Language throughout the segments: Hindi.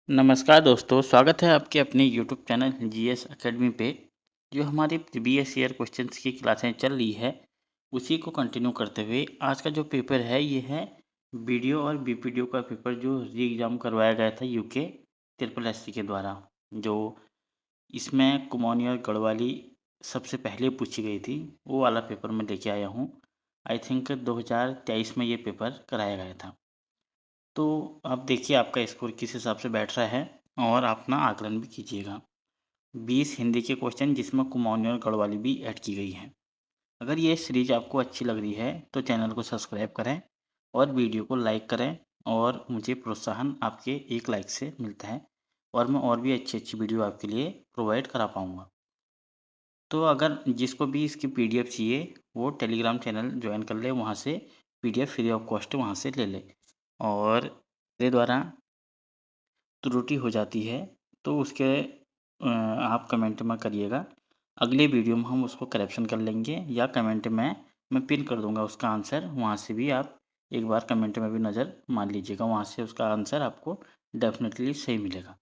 नमस्कार दोस्तों, स्वागत है आपके अपने यूट्यूब चैनल जीएस एकेडमी पे। जो हमारी प्रीवियस ईयर क्वेश्चंस की क्लासें चल रही है, उसी को कंटिन्यू करते हुए आज का जो पेपर है ये है वीडियो और बीपीडीओ का पेपर जो री एग्ज़ाम करवाया गया था यूके ट्रिपल एससी के द्वारा। जो इसमें कुमाऊनी और गढ़वाली सबसे पहले पूछी गई थी, वो वाला पेपर मैं लेके आया हूँ। आई थिंक 2023 में ये पेपर कराया गया था। तो आप देखिए आपका स्कोर किस हिसाब से बैठ रहा है और आप अपना आकलन भी कीजिएगा। 20 हिंदी के क्वेश्चन जिसमें कुमाऊनी और गढ़वाली भी ऐड की गई है। अगर ये सीरीज आपको अच्छी लग रही है तो चैनल को सब्सक्राइब करें और वीडियो को लाइक करें और मुझे प्रोत्साहन आपके एक लाइक से मिलता है और मैं और भी अच्छी अच्छी वीडियो आपके लिए प्रोवाइड करा पाऊँगा। तो अगर जिसको भी इसकी पीडीएफ चाहिए वो टेलीग्राम चैनल ज्वाइन कर ले, वहाँ से पीडीएफ फ्री ऑफ कॉस्ट वहाँ से ले ले। और मेरे द्वारा त्रुटि हो जाती है तो उसके आप कमेंट में करिएगा। अगले वीडियो में हम उसको करेक्शन कर लेंगे या कमेंट में मैं पिन कर दूंगा उसका आंसर, वहाँ से भी आप एक बार कमेंट में भी नज़र मार लीजिएगा, वहाँ से उसका आंसर आपको डेफिनेटली सही मिलेगा।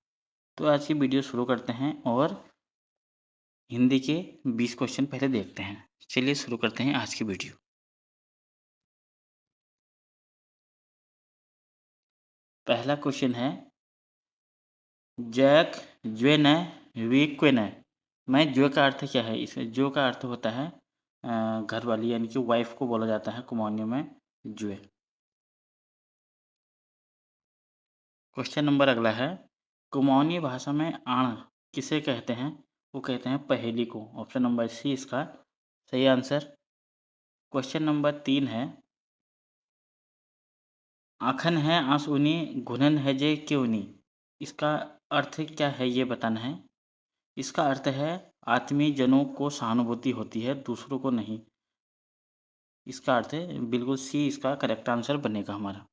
तो आज की वीडियो शुरू करते हैं और हिंदी के 20 क्वेश्चन पहले देखते हैं। चलिए शुरू करते हैं आज की वीडियो। पहला क्वेश्चन है जैक ज्वेन वीक्वेन। मैं जो का अर्थ क्या है, इसमें जो का अर्थ होता है घर वाली यानी कि वाइफ को बोला जाता है कुमाऊनी में जुए। क्वेश्चन नंबर अगला है कुमाऊनी भाषा में आण किसे कहते हैं? वो कहते हैं पहेली को। ऑप्शन नंबर सी इसका सही आंसर। क्वेश्चन नंबर 3 है आखन है आंसुनी घुनन है जे क्यों। इसका अर्थ क्या है ये बताना है। इसका अर्थ है आत्मीय जनों को सहानुभूति होती है, दूसरों को नहीं। इसका अर्थ है बिल्कुल सी इसका करेक्ट आंसर बनेगा हमारा।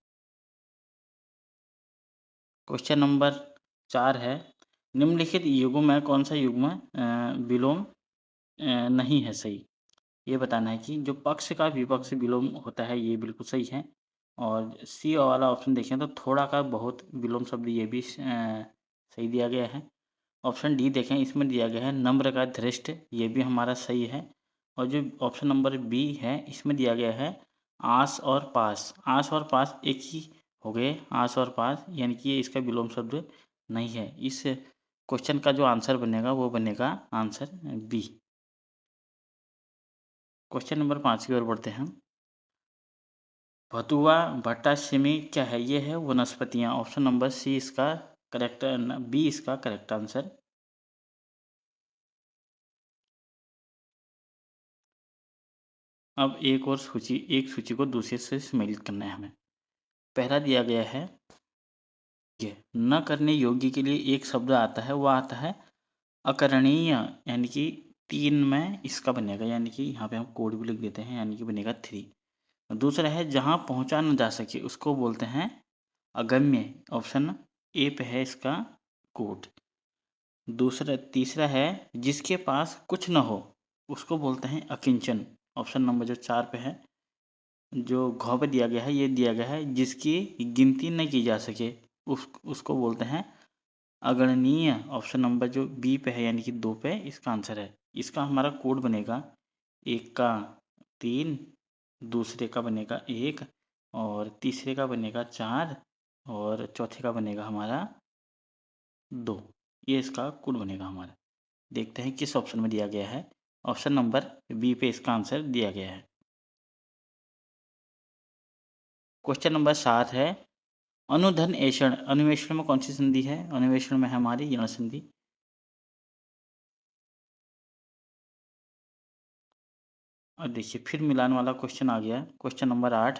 क्वेश्चन नंबर 4 है निम्नलिखित युगों में कौन सा युग्म विलोम नहीं है सही। ये बताना है कि जो पक्ष का विपक्ष विलोम होता है ये बिल्कुल सही है। और सी वाला ऑप्शन देखें तो थोड़ा का बहुत विलोम शब्द ये भी सही दिया गया है। ऑप्शन डी देखें, इसमें दिया गया है नम्र का धृष्ट, ये भी हमारा सही है। और जो ऑप्शन नंबर बी है इसमें दिया गया है आस और पास। आस और पास एक ही हो गए, आस और पास, यानी कि ये इसका विलोम शब्द नहीं है। इस क्वेश्चन का जो आंसर बनेगा वो बनेगा आंसर बी। क्वेश्चन नंबर 5 की ओर बढ़ते हैं। भतुआ भट्टा सिमी क्या है? ये है वनस्पतियाँ। ऑप्शन नंबर सी इसका करेक्ट, बी इसका करेक्ट आंसर। अब एक सूची को दूसरे से सम्मिलित करना है हमें। पहला दिया गया है ये न करने योग्य के लिए एक शब्द आता है, वह आता है अकरणीय, यानी कि 3 में इसका बनेगा, यानी कि यहाँ पे हम कोड भी लिख देते हैं, यानी कि बनेगा 3। दूसरा है जहाँ पहुँचा न जा सके उसको बोलते हैं अगम्य। ऑप्शन ए पे है इसका कोड। तीसरा है जिसके पास कुछ न हो उसको बोलते हैं अकिंचन। ऑप्शन नंबर जो 4 पे है, जो घ पे दिया गया है, ये दिया गया है जिसकी गिनती न की जा सके उसको बोलते हैं अगणनीय। ऑप्शन नंबर जो बी पे है यानी कि 2 पे इसका आंसर है। इसका हमारा कोड बनेगा एक का 3, दूसरे का बनेगा 1 और तीसरे का बनेगा 4 और चौथे का बनेगा हमारा 2। ये इसका कोड बनेगा हमारा। देखते हैं किस ऑप्शन में दिया गया है। ऑप्शन नंबर बी पे इसका आंसर दिया गया है। क्वेश्चन नंबर 7 है अनुधन ऐषण। अनुवेषण में कौन सी संधि है? अनुवेषण में है हमारी यण संधि। और देखिए फिर मिलान वाला क्वेश्चन आ गया। क्वेश्चन नंबर 8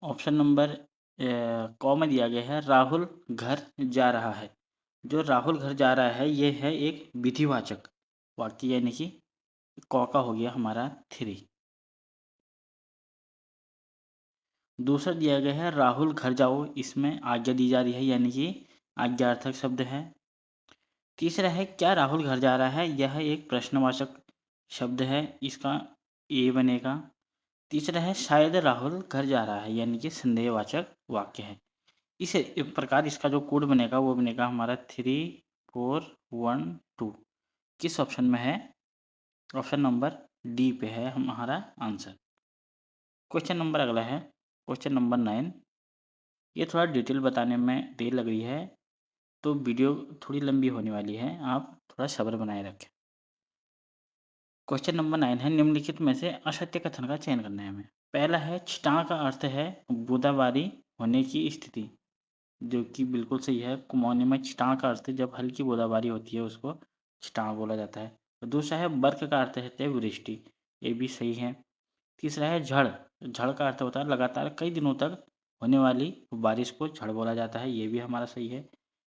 ऑप्शन नंबर क में दिया गया है राहुल घर जा रहा है। जो राहुल घर जा रहा है ये है एक विधिवाचक वाक्य, यानी कि क का हो गया हमारा 3। दूसरा दिया गया है राहुल घर जाओ, इसमें आज्ञा दी जा रही है, यानी कि आज्ञार्थक शब्द है। तीसरा है क्या राहुल घर जा रहा है, यह एक प्रश्नवाचक शब्द है, इसका ए बनेगा। तीसरा है शायद राहुल घर जा रहा है, यानी कि संदेहवाचक वाक्य है। इस प्रकार इसका जो कोड बनेगा वो बनेगा हमारा 3412। किस ऑप्शन में है? ऑप्शन नंबर डी पे है हमारा आंसर। क्वेश्चन नंबर अगला है क्वेश्चन नंबर 9। ये थोड़ा डिटेल बताने में देर लग रही है तो वीडियो थोड़ी लंबी होने वाली है, आप थोड़ा सब्र बनाए रखें। क्वेश्चन नंबर 9 है, निम्नलिखित में से असत्य कथन का चयन करना है हमें। पहला है छटां का अर्थ है बूंदाबांदी होने की स्थिति, जो कि बिल्कुल सही है। कुमाऊनी में छटां का अर्थ जब हल्की बूंदाबांदी होती है उसको छटां बोला जाता है। दूसरा है बर्क का अर्थ है वृष्टि, ये भी सही है। तीसरा है झड़, झड़ का अर्थ होता है लगातार कई दिनों तक होने वाली बारिश को झड़ बोला जाता है, ये भी हमारा सही है।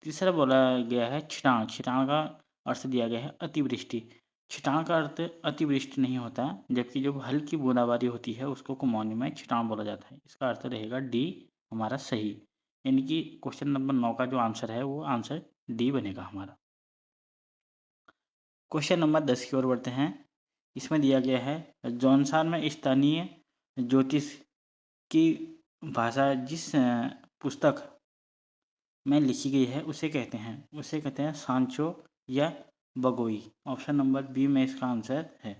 तीसरा बोला गया है छिटां, छिटां का अर्थ दिया गया है अतिवृष्टि। छिटां का अर्थ अतिवृष्टि नहीं होता, जबकि जो हल्की बूंदाबांदी होती है उसको कुमाऊनी में छिटां बोला जाता है। इसका अर्थ रहेगा डी हमारा सही, यानी कि क्वेश्चन नंबर 9 का जो आंसर है वो आंसर डी बनेगा हमारा। क्वेश्चन नंबर 10 की ओर बढ़ते हैं। इसमें दिया गया है जौनसार में स्थानीय ज्योतिष की भाषा जिस पुस्तक में लिखी गई है उसे कहते हैं सांचो या बगोई। ऑप्शन नंबर बी में इसका आंसर है।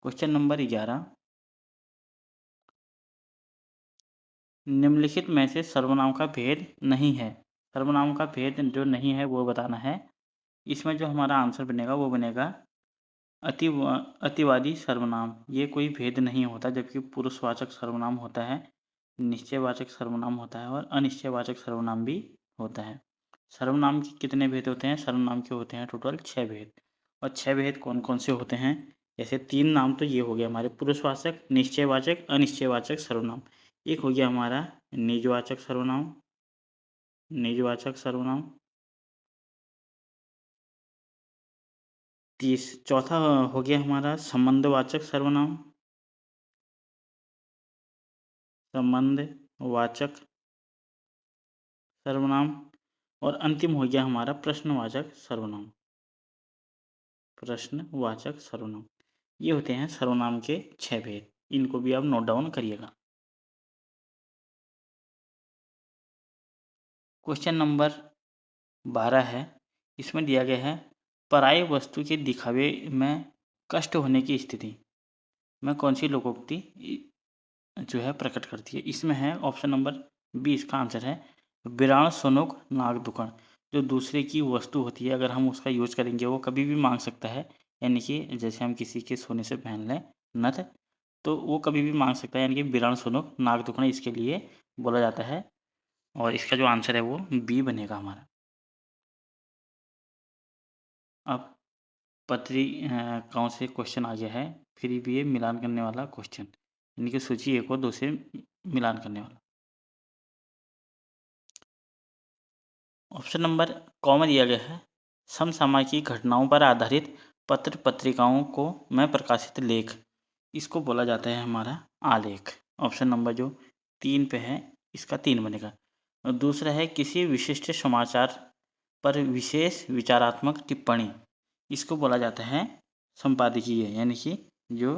क्वेश्चन नंबर 11, निम्नलिखित में से सर्वनाम का भेद नहीं है। सर्वनाम का भेद जो नहीं है वो बताना है। इसमें जो हमारा आंसर बनेगा वो बनेगा अतिवादी सर्वनाम। ये कोई भेद नहीं होता, जबकि पुरुषवाचक सर्वनाम होता है, निश्चयवाचक सर्वनाम होता है और अनिश्चयवाचक सर्वनाम भी होता है। सर्वनाम के कितने भेद होते हैं? सर्वनाम के होते हैं टोटल 6 भेद। और 6 भेद कौन कौन से होते हैं? जैसे 3 नाम तो ये हो गया हमारे पुरुषवाचक, निश्चयवाचक, अनिश्चयवाचक सर्वनाम। एक हो गया हमारा निजवाचक सर्वनाम, निजवाचक सर्वनाम। चौथा हो गया हमारा संबंधवाचक सर्वनाम, संबंधवाचक सर्वनाम। और अंतिम हो गया हमारा प्रश्नवाचक सर्वनाम, प्रश्नवाचक सर्वनाम। ये होते हैं सर्वनाम के 6 भेद, इनको भी आप नोट डाउन करिएगा। क्वेश्चन नंबर 12 है। इसमें दिया गया है पराई वस्तु के दिखावे में कष्ट होने की स्थिति में कौन सी लोकोक्ति जो है प्रकट करती है। इसमें है ऑप्शन नंबर बी, इसका आंसर है बिराण सोनुक नाग दुकड़। जो दूसरे की वस्तु होती है अगर हम उसका यूज करेंगे वो कभी भी मांग सकता है, यानी कि जैसे हम किसी के सोने से पहन लें नथ, तो वो कभी भी मांग सकता है, यानी कि बिराण सोनुक नाग दुकड़ इसके लिए बोला जाता है। और इसका जो आंसर है वो बी बनेगा हमारा। अब पत्रिकाओं से क्वेश्चन आ गया है, फिर भी ये मिलान करने वाला क्वेश्चन, यानी कि सूची 1 और 2 से मिलान करने वाला। ऑप्शन नंबर क में दिया गया है समसामयिक घटनाओं पर आधारित पत्र पत्रिकाओं को में प्रकाशित लेख, इसको बोला जाता है हमारा आलेख। ऑप्शन नंबर जो 3 पे है इसका 3 बनेगा। और दूसरा है किसी विशिष्ट समाचार पर विशेष विचारात्मक टिप्पणी, इसको बोला जाता है संपादकीय, यानी कि जो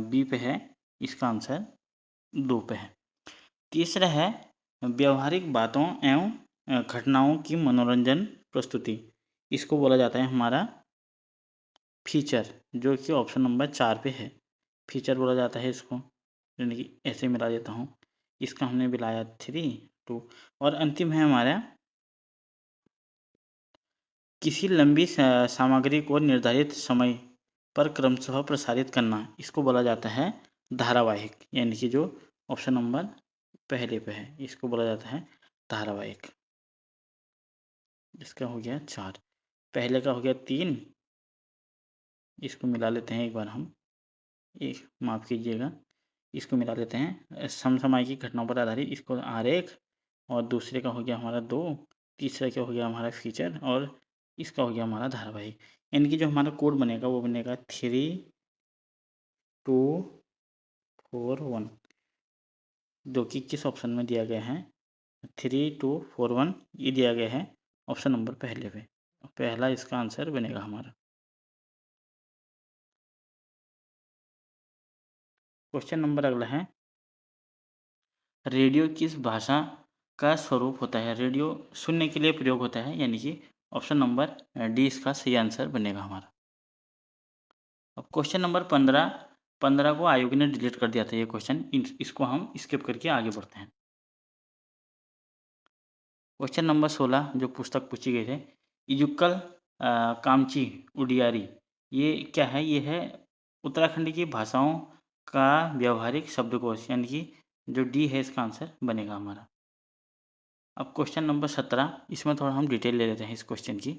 बी पे है इसका आंसर 2 पे है। तीसरा है व्यावहारिक बातों एवं घटनाओं की मनोरंजन प्रस्तुति, इसको बोला जाता है हमारा फीचर, जो कि ऑप्शन नंबर 4 पे है। फीचर बोला जाता है इसको, यानी कि ऐसे मिला देता हूँ, इसका हमने मिलाया 3 2। और अंतिम है हमारा किसी लंबी सामग्री को निर्धारित समय पर क्रमशः प्रसारित करना, इसको बोला जाता है धारावाहिक, यानी कि जो ऑप्शन नंबर पहले पे है इसको बोला जाता है धारावाहिक। इसका हो गया 4, पहले का हो गया 3, इसको मिला लेते हैं एक बार हम, एक माफ़ कीजिएगा, इसको मिला लेते हैं समसामयिक घटनाओं पर आधारित, इसको आरेख। और दूसरे का हो गया हमारा 2, तीसरे का हो गया हमारा फीचर और इसका हो गया हमारा धारावाहिक। यानी कि जो हमारा कोड बनेगा वो बनेगा 3241, जो कि किस ऑप्शन में दिया गया है 3241, ये दिया गया है ऑप्शन नंबर पहले पे, पहला इसका आंसर बनेगा हमारा। क्वेश्चन नंबर अगला है रेडियो किस भाषा का स्वरूप होता है? रेडियो सुनने के लिए प्रयोग होता है, यानी कि ऑप्शन नंबर डी इसका सही आंसर बनेगा हमारा। अब क्वेश्चन नंबर 15 को आयोग ने डिलीट कर दिया था ये क्वेश्चन, इसको हम स्किप करके आगे बढ़ते हैं। क्वेश्चन नंबर 16 जो पुस्तक पूछी गई है, इजुक्कल कामची उडियारी, ये क्या है? ये है उत्तराखंड की भाषाओं का व्यवहारिक शब्दकोश, यानी कि जो डी है इसका आंसर बनेगा हमारा। अब क्वेश्चन नंबर 17, इसमें थोड़ा हम डिटेल ले लेते हैं इस क्वेश्चन की।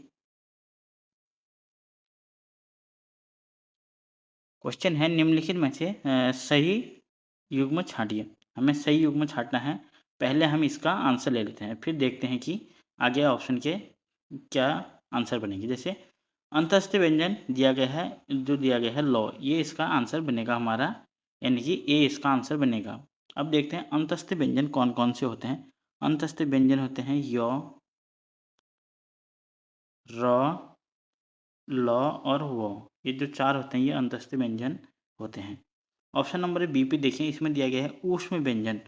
क्वेश्चन है निम्नलिखित में से सही युग्म छांटिए। हमें सही युग्म छांटना है। पहले हम इसका आंसर ले लेते हैं, फिर देखते हैं कि आगे ऑप्शन के क्या आंसर बनेंगे। जैसे अंतस्थ व्यंजन दिया गया है, जो दिया गया है लौ, ये इसका आंसर बनेगा हमारा, यानी कि ए इसका आंसर बनेगा। अब देखते हैं अंतस्थ व्यंजन कौन कौन से होते हैं। अंतस्थ व्यंजन होते हैं य, र, ल और वो, ये जो चार होते हैं ये अंतस्थ व्यंजन होते हैं। ऑप्शन नंबर बी पे देखिए, इसमें दिया गया है ऊष्म व्यंजन।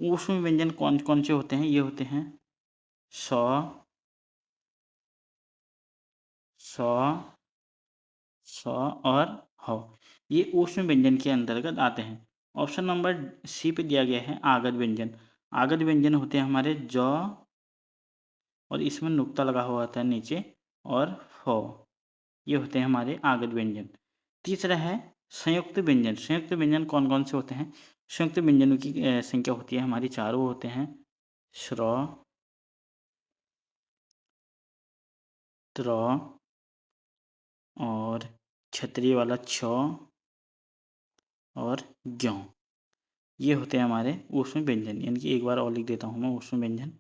ऊष्म व्यंजन कौन कौन से होते हैं? ये होते हैं स, स, स और ह। ये ऊष्म व्यंजन के अंतर्गत आते हैं। ऑप्शन नंबर सी पे दिया गया है आगध व्यंजन। आगध व्यंजन होते हैं हमारे ज, और इसमें नुक्ता लगा हुआ होता है नीचे, और फ, ये होते हैं हमारे आगध व्यंजन। तीसरा है संयुक्त व्यंजन। संयुक्त व्यंजन कौन कौन से होते हैं? संयुक्त व्यंजनों की संख्या होती है हमारी चार। वो होते हैं श्र, त्र, और क्षत्रिय वाला छ, और ज्ञ। ये होते हैं हमारे ऊष्म व्यंजन, यानी कि एक बार और लिख देता हूँ मैं ऊष्म व्यंजन।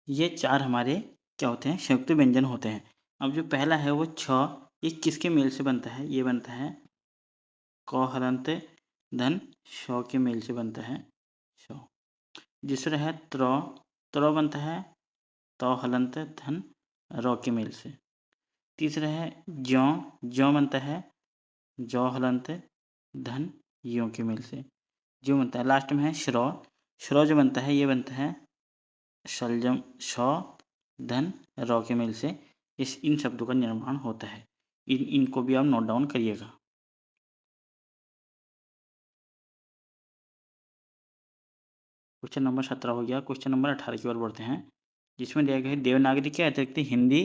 ये चार हमारे क्या होते हैं? संयुक्त व्यंजन होते हैं। अब जो पहला है वो छ, ये किसके मेल से बनता है? ये बनता है क हलंत धन श के मेल से बनता है श। दूसरा है त्र, त्र बनता है त हलंत धन र के मेल से। तीसरा है ज्यों, ज्यों बनता है जौ हलंत धन यों के मेल से, जो बनता है। लास्ट में है श्रो, श्रो जो बनता है ये बनता है शलजम श धन र के मेल से। इन शब्दों का निर्माण होता है। इनको भी आप नोट डाउन करिएगा। क्वेश्चन नंबर 17 हो गया। क्वेश्चन नंबर 18 की ओर बढ़ते हैं, जिसमें दिया गया है देवनागरी के अतिरिक्त हिंदी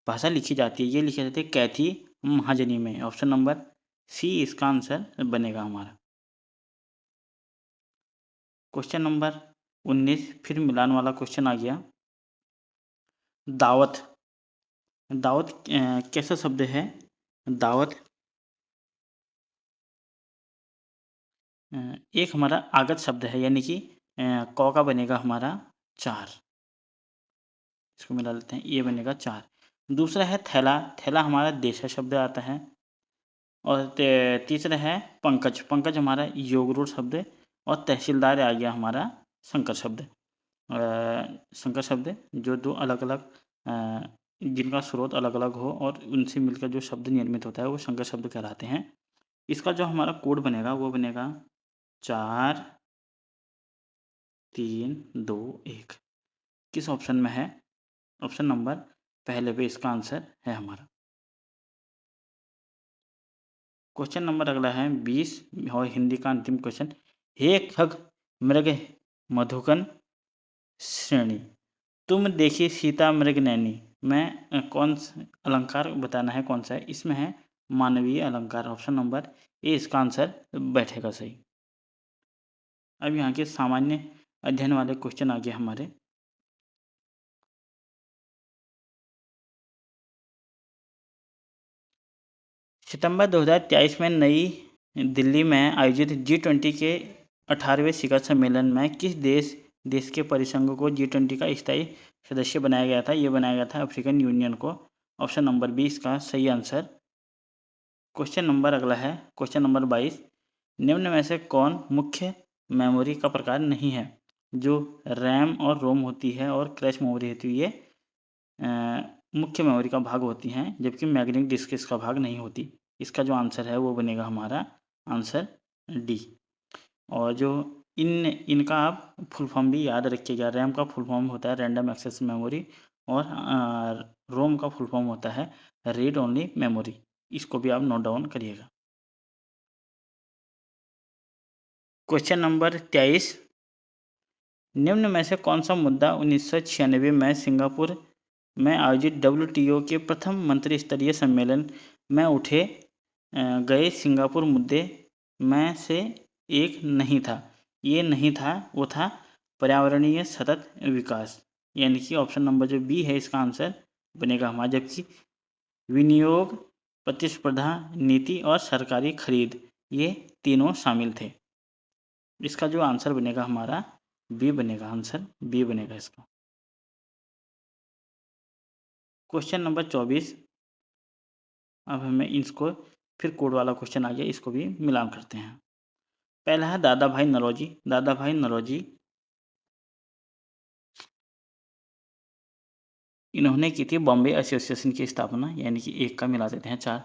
भाषा लिखी जाती है। ये लिखी जाती है कैथी महाजनी में। ऑप्शन नंबर सी इसका आंसर बनेगा हमारा। क्वेश्चन नंबर 19, फिर मिलान वाला क्वेश्चन आ गया। दावत, दावत कैसा शब्द है? दावत एक हमारा आगत शब्द है, यानी कि क का बनेगा हमारा 4। इसको मिला लेते हैं, ये बनेगा 4। दूसरा है थैला, थैला हमारा देशा शब्द आता है। और तीसरा है पंकज, पंकज हमारा योगरूढ़ शब्द है। और तहसीलदार आ गया हमारा संकर शब्द। संकर शब्द जो दो अलग अलग जिनका स्रोत अलग अलग हो और उनसे मिलकर जो शब्द निर्मित होता है वो संकर शब्द कहलाते हैं। इसका जो हमारा कोड बनेगा वो बनेगा 4 3 2 1। किस ऑप्शन में है? ऑप्शन नंबर पहले पे इसका आंसर है हमारा। क्वेश्चन नंबर अगला है 20 और हिंदी का अंतिम क्वेश्चन। हे खग मृग मधुकन श्रेणी, तुम देखी सीता मृग नैनी में कौन सा अलंकार बताना है? कौन सा है? इसमें है मानवीय अलंकार। ऑप्शन नंबर ए इसका आंसर बैठेगा सही। अब यहाँ के सामान्य अध्ययन वाले क्वेश्चन आ गए हमारे। सितंबर 2023 में नई दिल्ली में आयोजित G20 के 18वें शिखर सम्मेलन में किस देश के परिसंघ को G20 का स्थायी सदस्य बनाया गया था? ये बनाया गया था अफ्रीकन यूनियन को। ऑप्शन नंबर बी इसका सही आंसर। क्वेश्चन नंबर अगला है क्वेश्चन नंबर 22, निम्न में से कौन मुख्य मेमोरी का प्रकार नहीं है? जो रैम और रोम होती है और क्रैश मेमोरी होती है, ये मुख्य मेमोरी का भाग होती हैं, जबकि मैग्नेटिक डिस्क इसका भाग नहीं होती। इसका जो आंसर है वो बनेगा हमारा आंसर डी। और जो इनका आप फुल फॉर्म भी याद रखिएगा। रैम का फुल फॉर्म होता है रैंडम एक्सेस मेमोरी, और रोम का फुल फॉर्म होता है रीड ओनली मेमोरी। इसको भी आप नोट डाउन करिएगा। क्वेश्चन नंबर 23, निम्न में से कौन सा मुद्दा 1996 में सिंगापुर में आयोजित WTO के प्रथम मंत्री स्तरीय सम्मेलन में उठे गए सिंगापुर मुद्दे में से एक नहीं था? ये नहीं था, वो था पर्यावरणीय सतत विकास। यानी कि ऑप्शन नंबर जो बी है इसका आंसर बनेगा हमारा। जबकि विनियोग, प्रतिस्पर्धा नीति और सरकारी खरीद, ये तीनों शामिल थे। इसका जो आंसर बनेगा हमारा बी बनेगा, आंसर बी बनेगा इसका। क्वेश्चन नंबर 24, अब हमें इसको फिर कोड वाला क्वेश्चन आ गया, इसको भी मिलान करते हैं। पहला है दादा भाई नौरोजी। दादा भाई नौरोजी इन्होंने की थी बॉम्बे एसोसिएशन की स्थापना, यानी कि एक का मिला देते हैं 4।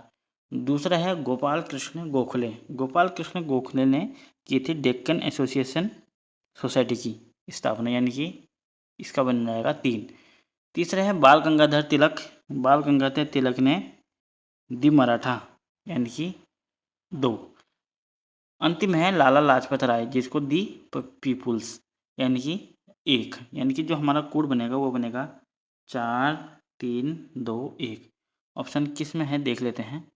दूसरा है गोपाल कृष्ण गोखले। गोपाल कृष्ण गोखले ने की थी डेक्कन एसोसिएशन सोसाइटी की स्थापना, यानी कि इसका बन जाएगा 3। तीसरा है बाल गंगाधर तिलक। बाल गंगाधर तिलक ने दी मराठा, यानी कि 2। अंतिम है लाला लाजपत राय, जिसको दी पीपुल्स, यानी कि 1। यानी कि जो हमारा कोड बनेगा वो बनेगा 4 3 2 1। ऑप्शन किस में है देख लेते हैं।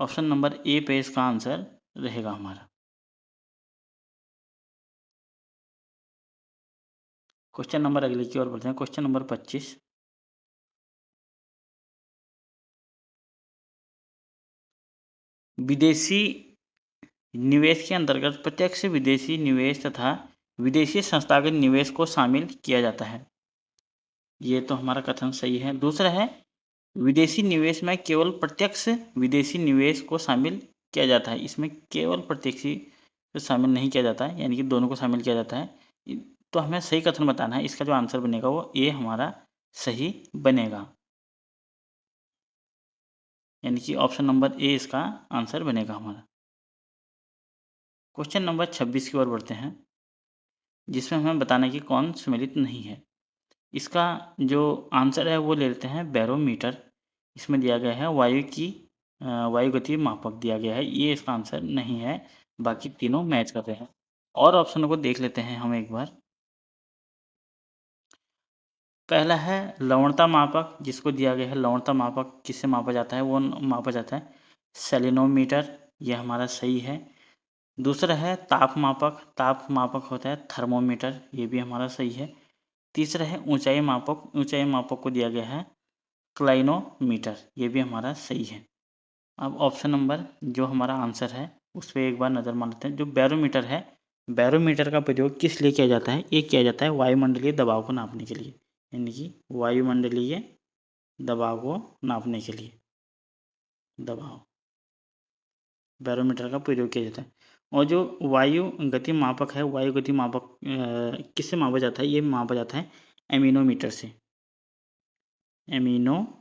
ऑप्शन नंबर ए पे इसका आंसर रहेगा हमारा। क्वेश्चन नंबर अगले की ओर बढ़ते हैं। क्वेश्चन नंबर 25, विदेशी निवेश के अंतर्गत प्रत्यक्ष विदेशी निवेश तथा विदेशी संस्थागत निवेश को शामिल किया जाता है। ये तो हमारा कथन सही है। दूसरा है विदेशी निवेश में केवल प्रत्यक्ष विदेशी निवेश को शामिल किया जाता है। इसमें केवल प्रत्यक्ष को शामिल नहीं किया जाता है, यानी कि दोनों को शामिल किया जाता है। तो हमें सही कथन बताना है। इसका जो आंसर बनेगा वो ए हमारा सही बनेगा, यानी कि ऑप्शन नंबर ए इसका आंसर बनेगा हमारा। क्वेश्चन नंबर 26 की ओर बढ़ते हैं, जिसमें हमें बताना है कि कौन सम्मिलित नहीं है। इसका जो आंसर है वो ले लेते हैं बैरोमीटर। इसमें दिया गया है वायु गति मापक दिया गया है, ये इसका आंसर नहीं है। बाकी तीनों मैच कर रहे हैं। और ऑप्शनों को देख लेते हैं हम एक बार। पहला है लवणता मापक, जिसको दिया गया है लवणता मापक किससे मापा जाता है, वो मापा जाता है सेलेनोमीटर, यह हमारा सही है। दूसरा है ताप मापक। ताप मापक होता है थर्मोमीटर, ये भी हमारा सही है। तीसरा है ऊंचाई मापक। ऊंचाई मापक को दिया गया है क्लाइनोमीटर, ये भी हमारा सही है। अब ऑप्शन नंबर जो हमारा आंसर है उस पर एक बार नज़र मार लेते हैं। जो बैरोमीटर है, बैरोमीटर का प्रयोग किस लिए किया जाता है? ये किया जाता है वायुमंडलीय दबाव को नापने के लिए, यानी कि वायुमंडलीय दबाव को नापने के लिए दबाव बैरोमीटर का प्रयोग किया जाता है। और जो वायु गति मापक है, वायु गति मापक किससे मापा जाता है? ये मापा जाता है एमिनोमीटर से, एमिनोमीटर।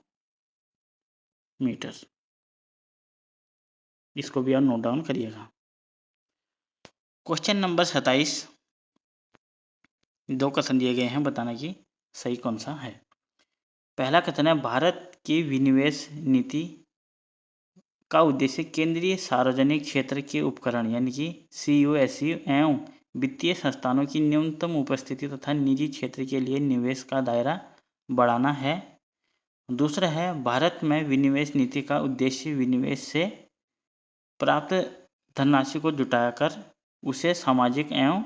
इसको भी आप नोट डाउन करिएगा। क्वेश्चन नंबर 27, 2 कथन दिए गए हैं, बताना कि सही कौन सा है। पहला कथन है भारत की विनिवेश नीति का उद्देश्य केंद्रीय सार्वजनिक क्षेत्र के उपकरण यानी कि CUSU एवं वित्तीय संस्थानों की न्यूनतम उपस्थिति तथा निजी क्षेत्र के लिए निवेश का दायरा बढ़ाना है। दूसरा है भारत में विनिवेश नीति का उद्देश्य विनिवेश से प्राप्त धनराशि को जुटाकर उसे सामाजिक एवं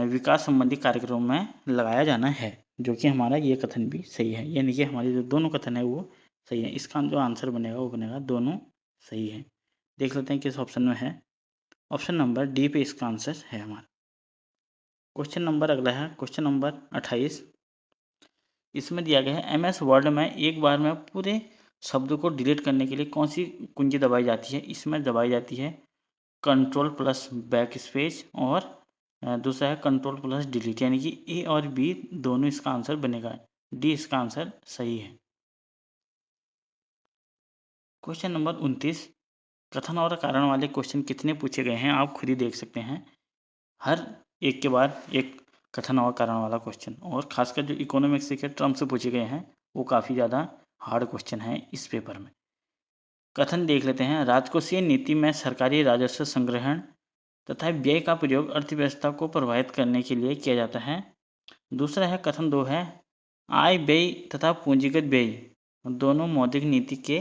विकास संबंधी कार्यक्रमों में लगाया जाना है, जो कि हमारा ये कथन भी सही है। यानी कि हमारे जो दोनों कथन है वो सही है। इसका जो आंसर बनेगा वो बनेगा दोनों सही है। देख लेते हैं किस ऑप्शन में है। ऑप्शन नंबर डी पे इसका आंसर है हमारा। क्वेश्चन नंबर अगला है क्वेश्चन नंबर 28। इसमें दिया गया है MS वर्ड में एक बार में पूरे शब्द को डिलीट करने के लिए कौन सी कुंजी दबाई जाती है? इसमें दबाई जाती है Ctrl+बैक स्पेस और दूसरा है Ctrl+डिलीट, यानी कि ए और बी दोनों इसका आंसर बनेगा। डी इसका आंसर सही है। क्वेश्चन नंबर 29, कथन और कारण वाले क्वेश्चन कितने पूछे गए हैं आप खुद ही देख सकते हैं। हर एक के बाद एक कथन और कारण वाला क्वेश्चन, और खासकर जो इकोनॉमिक्स के टर्म से पूछे गए हैं वो काफ़ी ज़्यादा हार्ड क्वेश्चन है इस पेपर में। कथन देख लेते हैं। राजकोषीय नीति में सरकारी राजस्व संग्रहण तथा व्यय का प्रयोग अर्थव्यवस्था को प्रभावित करने के लिए किया जाता है। दूसरा है कथन 2 है, आय व्यय तथा पूंजीगत व्यय दोनों मौद्रिक नीति के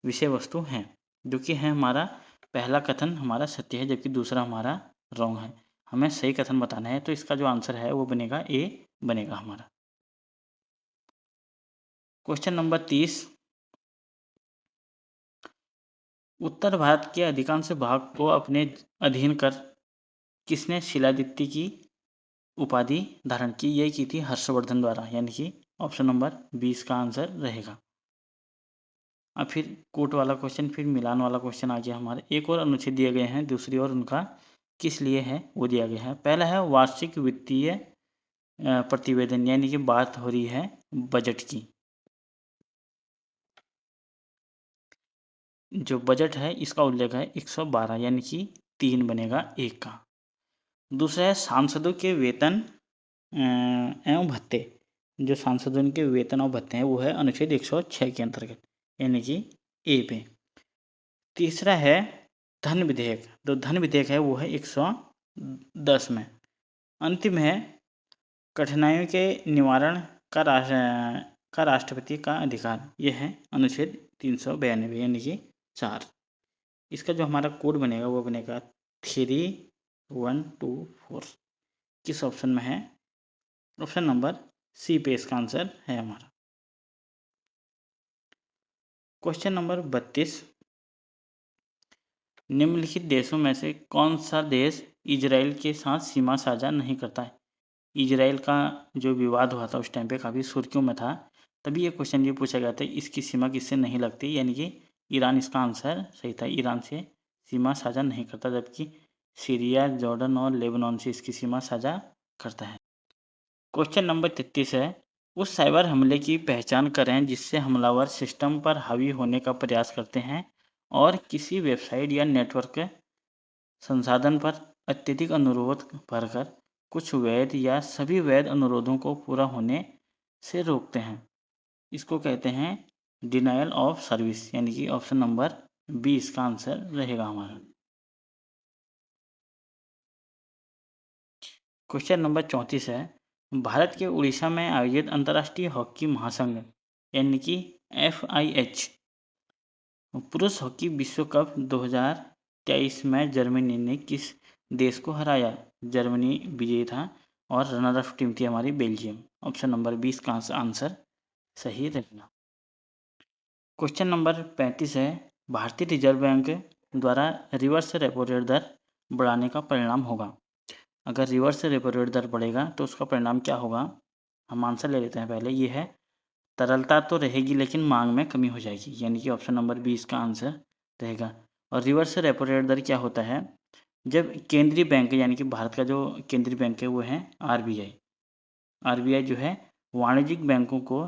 विषय वस्तु हैं, जो कि है हमारा पहला कथन हमारा सत्य है, जबकि दूसरा हमारा रॉन्ग है। हमें सही कथन बताना है, तो इसका जो आंसर है वो बनेगा ए बनेगा हमारा। क्वेश्चन नंबर 30, उत्तर भारत के अधिकांश भाग को अपने अधीन कर किसने शिलादित्य की उपाधि धारण की? ये की थी हर्षवर्धन द्वारा, यानी कि ऑप्शन नंबर 20 का आंसर रहेगा। अब फिर कोट वाला क्वेश्चन, फिर मिलान वाला क्वेश्चन आ गया हमारे। एक और अनुच्छेद दिए गए हैं, दूसरी ओर उनका किस लिए है वो दिया गया है। पहला है वार्षिक वित्तीय प्रतिवेदन, यानी कि बात हो रही है बजट की। जो बजट है इसका उल्लेख है 112, यानी कि 3 बनेगा 1 का। दूसरा है सांसदों के वेतन एवं भत्ते। जो सांसदों के वेतन और भत्ते हैं वो है अनुच्छेद 106 के अंतर्गत, यानी कि ए पे। तीसरा है धन विधेयक। जो धन विधेयक है वो है 110 में। अंतिम है कठिनाइयों के निवारण का राष्ट्रपति का अधिकार। यह है अनुच्छेद 392, यानी कि 4। इसका जो हमारा कोड बनेगा वो बनेगा 3124। किस ऑप्शन में है? ऑप्शन नंबर सी पे इसका आंसर है हमारा। क्वेश्चन नंबर 32, निम्नलिखित देशों में से कौन सा देश इजराइल के साथ सीमा साझा नहीं करता है? इजराइल का जो विवाद हुआ था उस टाइम पे काफ़ी सुर्खियों में था, तभी ये क्वेश्चन ये पूछा गया था इसकी सीमा किससे नहीं लगती, यानी कि ईरान इसका आंसर सही था। ईरान से सीमा साझा नहीं करता, जबकि सीरिया, जॉर्डन और लेबनान से इसकी सीमा साझा करता है। क्वेश्चन नंबर 33 है, उस साइबर हमले की पहचान करें जिससे हमलावर सिस्टम पर हावी होने का प्रयास करते हैं और किसी वेबसाइट या नेटवर्क संसाधन पर अत्यधिक अनुरोध भरकर कुछ वैध या सभी वैध अनुरोधों को पूरा होने से रोकते हैं। इसको कहते हैं डिनायल ऑफ सर्विस, यानी कि ऑप्शन नंबर 20 का आंसर रहेगा हमारा। क्वेश्चन नंबर 34 है, भारत के उड़ीसा में आयोजित अंतर्राष्ट्रीय हॉकी महासंघ यानी कि FIH पुरुष हॉकी विश्व कप 2023 में जर्मनी ने किस देश को हराया? जर्मनी विजयी था और रनर अप टीम थी हमारी बेल्जियम। ऑप्शन नंबर 20 का आंसर सही रहेगा। क्वेश्चन नंबर 35 है, भारतीय रिजर्व बैंक द्वारा रिवर्स रेपो रेट दर बढ़ाने का परिणाम होगा। अगर रिवर्स रेपो रेट दर बढ़ेगा तो उसका परिणाम क्या होगा? हम आंसर ले लेते हैं पहले। ये है तरलता तो रहेगी लेकिन मांग में कमी हो जाएगी, यानी कि ऑप्शन नंबर 20 का आंसर रहेगा। और रिवर्स रेपो रेट दर क्या होता है? जब केंद्रीय बैंक यानी कि भारत का जो केंद्रीय बैंक है वो है RBI जो है वाणिज्यिक बैंकों को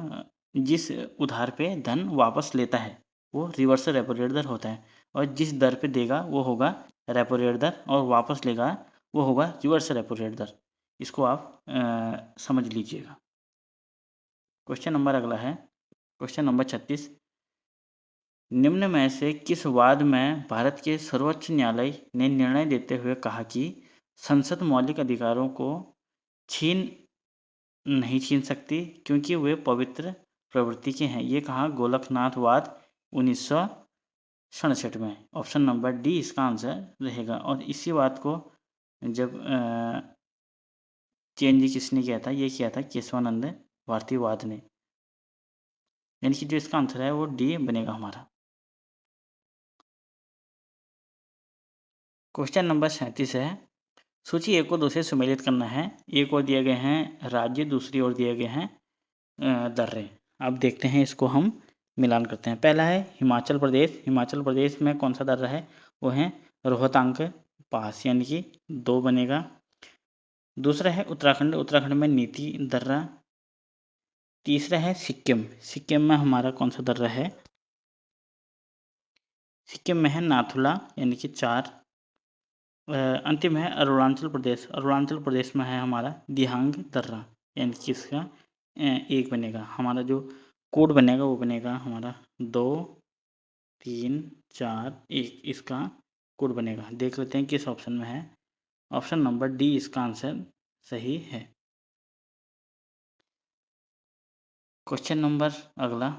जिस उधार पे धन वापस लेता है वो रिवर्स रेपो रेट दर होता है, और जिस दर पे देगा वो होगा रेपो रेट दर, और वापस लेगा वो होगा रिवर्स रेपो रेट दर। इसको आप समझ लीजिएगा। क्वेश्चन नंबर अगला है क्वेश्चन नंबर 36, निम्न में से किस वाद में भारत के सर्वोच्च न्यायालय ने निर्णय देते हुए कहा कि संसद मौलिक अधिकारों को नहीं छीन सकती क्योंकि वे पवित्र प्रवृत्ति के हैं? ये कहा गोलकनाथ वाद 1967 में। ऑप्शन नंबर डी इसका आंसर रहेगा। और इसी बात को जब चेंज किसने किया था? ये किया था केशवानंद भारतीवाद ने, यानी कि जो इसका आंसर है वो डी बनेगा हमारा। क्वेश्चन नंबर 37 है, सूची एक को दूसरे सुमेलित करना है। एक और दिए गए हैं राज्य, दूसरी ओर दिए गए हैं दर्रे। अब देखते हैं इसको हम मिलान करते हैं। पहला है हिमाचल प्रदेश। हिमाचल प्रदेश में कौन सा दर्रा है? वो है रोहतांग पास, यानी कि 2 बनेगा। दूसरा है उत्तराखंड। उत्तराखंड में नीति दर्रा। तीसरा है सिक्किम। सिक्किम में हमारा कौन सा दर्रा है? सिक्किम में है नाथुला यानी कि 4। अंतिम है अरुणाचल प्रदेश। अरुणाचल प्रदेश में है हमारा दिहांग दर्रा यानी कि इसका 1 बनेगा। हमारा जो कोड बनेगा वो बनेगा हमारा 2 3 4 1 इसका कोड बनेगा। देख लेते हैं किस ऑप्शन में है। ऑप्शन नंबर डी इसका आंसर सही है। क्वेश्चन नंबर अगला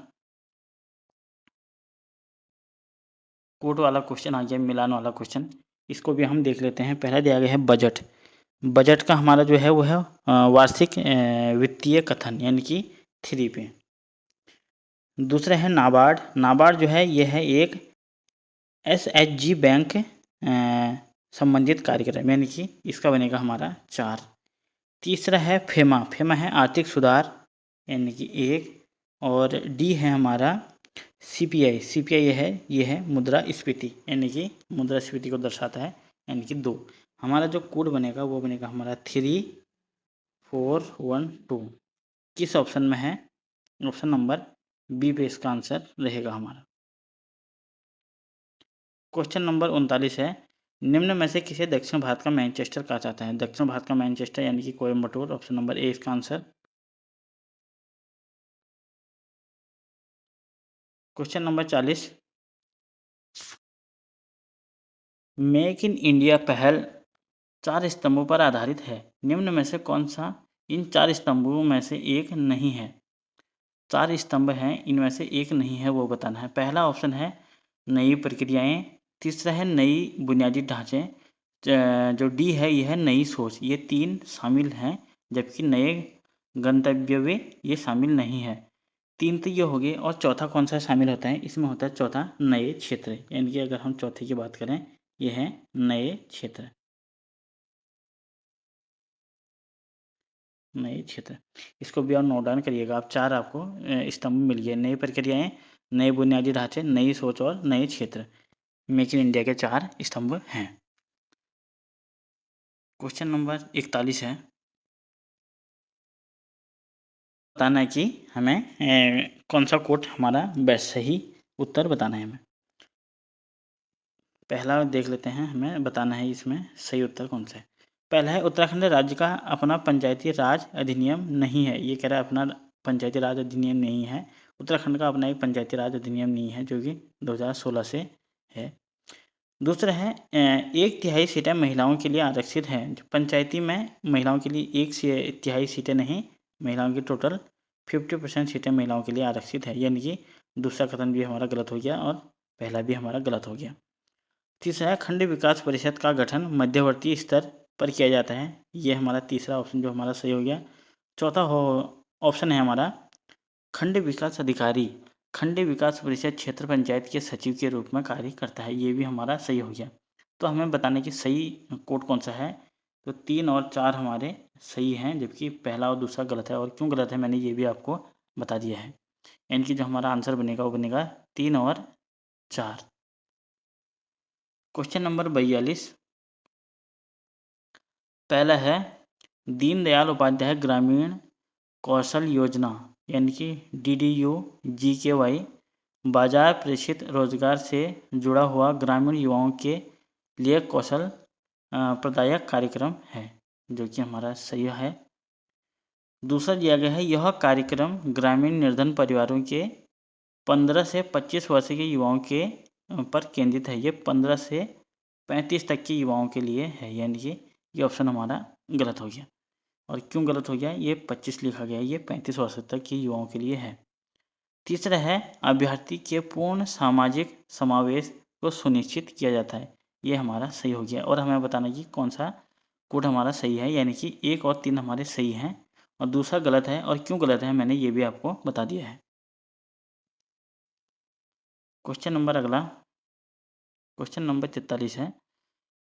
कोड वाला क्वेश्चन आ गया, मिलान वाला क्वेश्चन। इसको भी हम देख लेते हैं। पहला दिया गया है बजट। बजट का हमारा जो है वो है वार्षिक वित्तीय कथन यानी कि 3 पे। दूसरा है नाबार्ड। नाबार्ड जो है ये है एक एसएचजी बैंक संबंधित कार्यक्रम यानी कि इसका बनेगा हमारा 4। तीसरा है फेमा। फेमा है आर्थिक सुधार यानी कि 1। और डी है हमारा सीपीआई। सीपीआई ये है मुद्रास्फीति यानी कि मुद्रास्फीति को दर्शाता है यानी कि 2। हमारा जो कोड बनेगा वो बनेगा हमारा 3412। किस ऑप्शन में है? ऑप्शन नंबर बी पे इसका आंसर रहेगा हमारा। क्वेश्चन नंबर 39 है। निम्न में से किसे दक्षिण भारत का मैनचेस्टर कहा जाता है? दक्षिण भारत का मैनचेस्टर यानी कि कोयम्बटूर। ऑप्शन नंबर ए इसका answer. Question number 40। Make in India पहल 4 स्तंभों पर आधारित है। निम्न में से कौन सा इन 4 स्तंभों में से एक नहीं है? 4 स्तंभ हैं, इनमें से एक नहीं है, वो बताना है। पहला ऑप्शन है नई प्रक्रियाएं। तीसरा है नई बुनियादी ढांचे। जो डी है यह है नई सोच। ये 3 शामिल हैं, जबकि नए गंतव्य ये शामिल नहीं है। 3 तो ये हो गए, और चौथा कौन सा शामिल होता है? इसमें होता है चौथा नए क्षेत्र। यानी कि अगर हम चौथे की बात करें, ये है नए क्षेत्र। नए क्षेत्र, इसको भी और नोट डाउन करिएगा आप। 4 आपको स्तंभ मिल गए। नई प्रक्रियाएं, नए बुनियादी ढांचे, नई सोच और नए क्षेत्र। मेक इन इंडिया के 4 स्तंभ हैं। क्वेश्चन नंबर 41 है। बताना है कि हमें कौन सा कोट हमारा बेस्ट सही उत्तर बताना है हमें। पहला देख लेते हैं, हमें बताना है इसमें सही उत्तर कौन सा है। पहला है उत्तराखंड राज्य का अपना पंचायती राज अधिनियम नहीं है। ये कह रहा है अपना पंचायती राज अधिनियम नहीं है। उत्तराखंड का अपना एक पंचायती राज अधिनियम नहीं है, जो कि 2016 से है। दूसरा है 1/3 सीटें महिलाओं के लिए आरक्षित हैं। पंचायती में महिलाओं के लिए 1/3 सीटें नहीं, महिलाओं की टोटल 50% सीटें महिलाओं के लिए आरक्षित है। यानी कि दूसरा कथन भी हमारा गलत हो गया और पहला भी हमारा गलत हो गया। तीसरा है खंड विकास परिषद का गठन मध्यवर्ती स्तर पर किया जाता है। ये हमारा तीसरा ऑप्शन जो हमारा सही हो गया। चौथा ऑप्शन है हमारा खंड विकास अधिकारी खंड विकास परिषद क्षेत्र पंचायत के सचिव के रूप में कार्य करता है। ये भी हमारा सही हो गया। तो हमें बताने की सही कोड कौन सा है। तो 3 और 4 हमारे सही हैं, जबकि पहला और दूसरा गलत है। और क्यों गलत है मैंने ये भी आपको बता दिया है। यानी कि जो हमारा आंसर बनेगा वो बनेगा 3 और 4। Question number 42। पहला है दीनदयाल उपाध्याय ग्रामीण कौशल योजना यानी कि DDU-GKY बाजार प्रेषित रोजगार से जुड़ा हुआ ग्रामीण युवाओं के लिए कौशल प्रदायक कार्यक्रम है, जो कि हमारा सही है। दूसरा दिया गया है यह कार्यक्रम ग्रामीण निर्धन परिवारों के 15 से 25 वर्ष के युवाओं के पर केंद्रित है। ये 15 से 35 तक के युवाओं के लिए है। यानी कि ये ऑप्शन हमारा गलत हो गया। और क्यों गलत हो गया? ये 25 लिखा गया है, ये 35 वर्ष तक के युवाओं के लिए है। तीसरा है अभ्यर्थी के पूर्ण सामाजिक समावेश को सुनिश्चित किया जाता है। ये हमारा सही हो गया। और हमें बताना कि कौन सा कोड हमारा सही है। यानी कि 1 और 3 हमारे सही हैं और दूसरा गलत है। और क्यों गलत है मैंने ये भी आपको बता दिया है। क्वेश्चन नंबर अगला क्वेश्चन नंबर 43 है।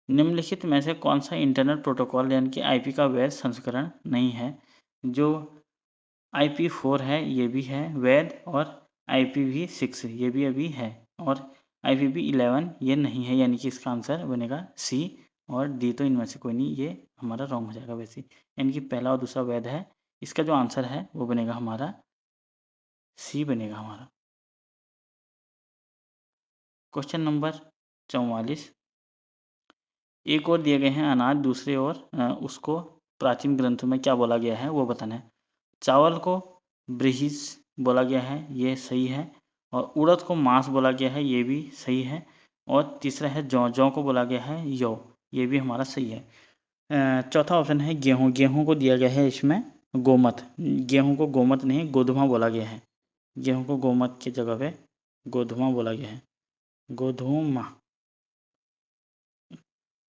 निम्नलिखित में से कौन सा इंटरनेट प्रोटोकॉल यानी कि आईपी का वैध संस्करण नहीं है? जो IP4 है ये भी है वैध, और IPv6 ये भी अभी है, और IPv11 ये नहीं है। यानी कि इसका आंसर बनेगा सी और डी। तो इनमें से कोई नहीं, ये हमारा रॉन्ग हो जाएगा वैसे। यानी कि पहला और दूसरा वैध है। इसका जो आंसर है वो बनेगा हमारा सी बनेगा हमारा। क्वेश्चन नंबर 44, एक और दिए गए हैं अनाज, दूसरे ओर उसको प्राचीन ग्रंथों में क्या बोला गया है वो बताना है। चावल को ब्रहीस बोला गया है, ये सही है। और उड़द को मांस बोला गया है, ये भी सही है। और तीसरा है जौ, जौ को बोला गया है यौ, ये भी हमारा सही है। चौथा ऑप्शन है गेहूँ, गेहूँ को दिया गया है इसमें गोमत, गेहूँ को गोमत नहीं गोधुमा बोला गया है, गेहूँ को गोमत की जगह पे गोधुमा बोला गया है, गोधुमा।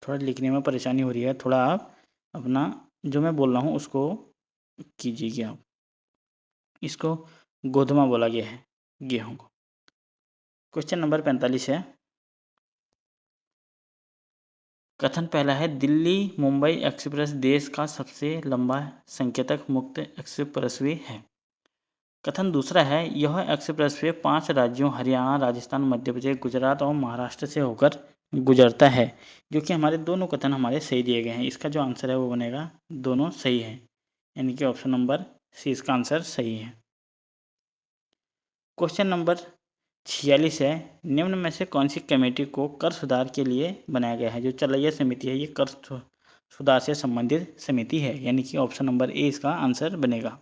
थोड़ा लिखने में परेशानी हो रही है, थोड़ा आप अपना जो मैं बोल रहा हूँ उसको कीजिए आप। इसको गोधुमा बोला गया है गेहूँ को। क्वेश्चन नंबर 45 है, कथन पहला है दिल्ली मुंबई एक्सप्रेस देश का सबसे लंबा संकेतक मुक्त एक्सप्रेसवे है। कथन दूसरा है यह एक्सप्रेसवे 5 राज्यों हरियाणा, राजस्थान, मध्य प्रदेश, गुजरात और महाराष्ट्र से होकर गुजरता है। जो कि हमारे दोनों कथन हमारे सही दिए गए हैं। इसका जो आंसर है वो बनेगा दोनों सही है, यानी कि ऑप्शन नंबर सी इसका आंसर सही है। क्वेश्चन नंबर 46 है, निम्न में से कौन सी कमेटी को कर सुधार के लिए बनाया गया है। जो चलैया समिति है ये कर सुधार से संबंधित समिति है, यानी कि ऑप्शन नंबर ए इसका आंसर बनेगा।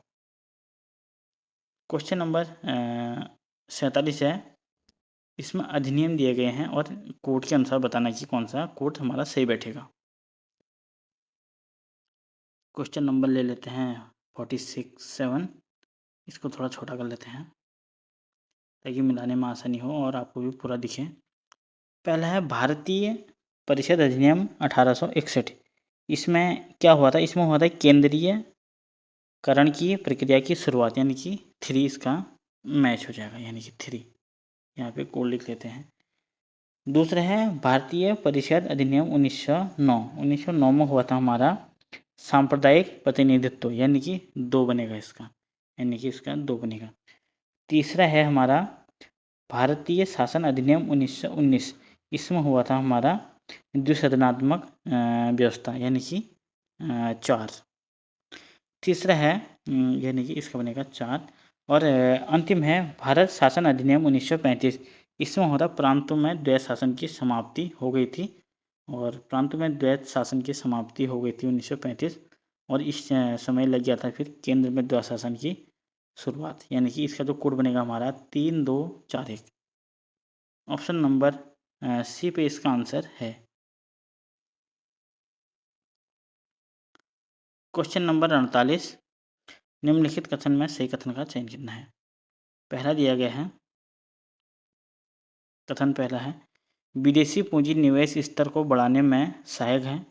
क्वेश्चन नंबर 47 है, इसमें अधिनियम दिए गए हैं और कोर्ट के अनुसार बताना कि कौन सा कोर्ट हमारा सही बैठेगा। क्वेश्चन नंबर ले लेते हैं 47, इसको थोड़ा छोटा कर लेते हैं ताकि मिलाने में आसानी हो और आपको भी पूरा दिखे। पहला है भारतीय परिषद अधिनियम 1861। इसमें क्या हुआ था, इसमें हुआ था केंद्रीय करण की प्रक्रिया की शुरुआत, यानी कि 3 इसका मैच हो जाएगा, यानी कि 3 यहाँ पे कोड लिख लेते हैं। दूसरा है भारतीय परिषद अधिनियम 1909। 1909 में हुआ था हमारा सांप्रदायिक प्रतिनिधित्व, यानी कि 2 बनेगा इसका, यानी कि इसका 2 बनेगा। तीसरा है हमारा भारतीय शासन अधिनियम 1919। इसमें हुआ था हमारा द्विसदनात्मक व्यवस्था, यानी कि 4। तीसरा है यानी कि इसका बनेगा 4। और अंतिम है भारत शासन अधिनियम 1935। इसमें होता प्रांतों में द्वैत शासन की समाप्ति हो गई थी, और प्रांतों में द्वैत शासन की समाप्ति हो गई थी 1935, और इस समय लग गया था फिर केंद्र में द्वैत शासन की शुरुआत, यानी कि इसका जो कोड बनेगा हमारा 3241। ऑप्शन नंबर सी पे इसका आंसर है। क्वेश्चन नंबर 48, निम्नलिखित कथन में सही कथन का चयन करना है। पहला दिया गया है, कथन पहला है विदेशी पूंजी निवेश स्तर को बढ़ाने में सहायक है।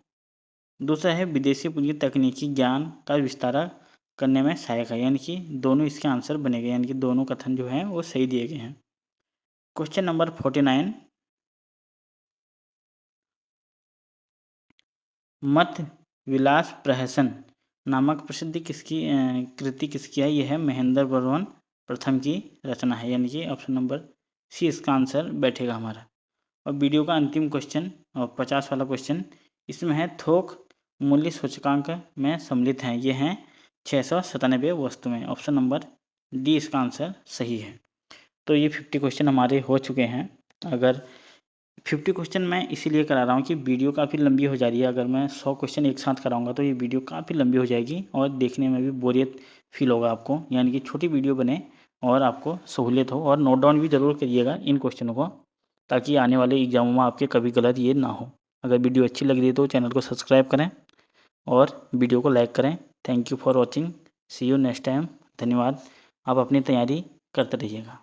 दूसरा है विदेशी पूंजी तकनीकी ज्ञान का विस्तार करने में सहायक है, यानी कि दोनों इसके आंसर बनेंगे, यानी कि दोनों कथन जो हैं वो सही दिए गए हैं। क्वेश्चन नंबर 49, मत विलास प्रहसन नामक प्रसिद्ध किसकी कृति किसकी है। यह है महेंद्र वर्मन प्रथम की रचना है, यानी कि ऑप्शन नंबर सी इसका आंसर बैठेगा हमारा। और वीडियो का अंतिम क्वेश्चन और 50 वाला क्वेश्चन, इसमें है थोक मूल्य सूचकांक में सम्मिलित हैं, ये हैं 697 वस्तुएं। ऑप्शन नंबर डी इसका आंसर सही है। तो ये 50 क्वेश्चन हमारे हो चुके हैं। अगर 50 क्वेश्चन मैं इसीलिए करा रहा हूँ कि वीडियो काफ़ी लंबी हो जा रही है। अगर मैं 100 क्वेश्चन एक साथ कराऊंगा तो ये वीडियो काफ़ी लंबी हो जाएगी और देखने में भी बोरियत फील होगा आपको, यानी कि छोटी वीडियो बने और आपको सहूलियत हो। और नोट डाउन भी ज़रूर करिएगा इन क्वेश्चनों को, ताकि आने वाले एग्जामों में आपके कभी गलत ये ना हो। अगर वीडियो अच्छी लग रही है तो चैनल को सब्सक्राइब करें और वीडियो को लाइक करें। Thank you for watching, see you next time. धन्यवाद। आप अपनी तैयारी करते रहिएगा।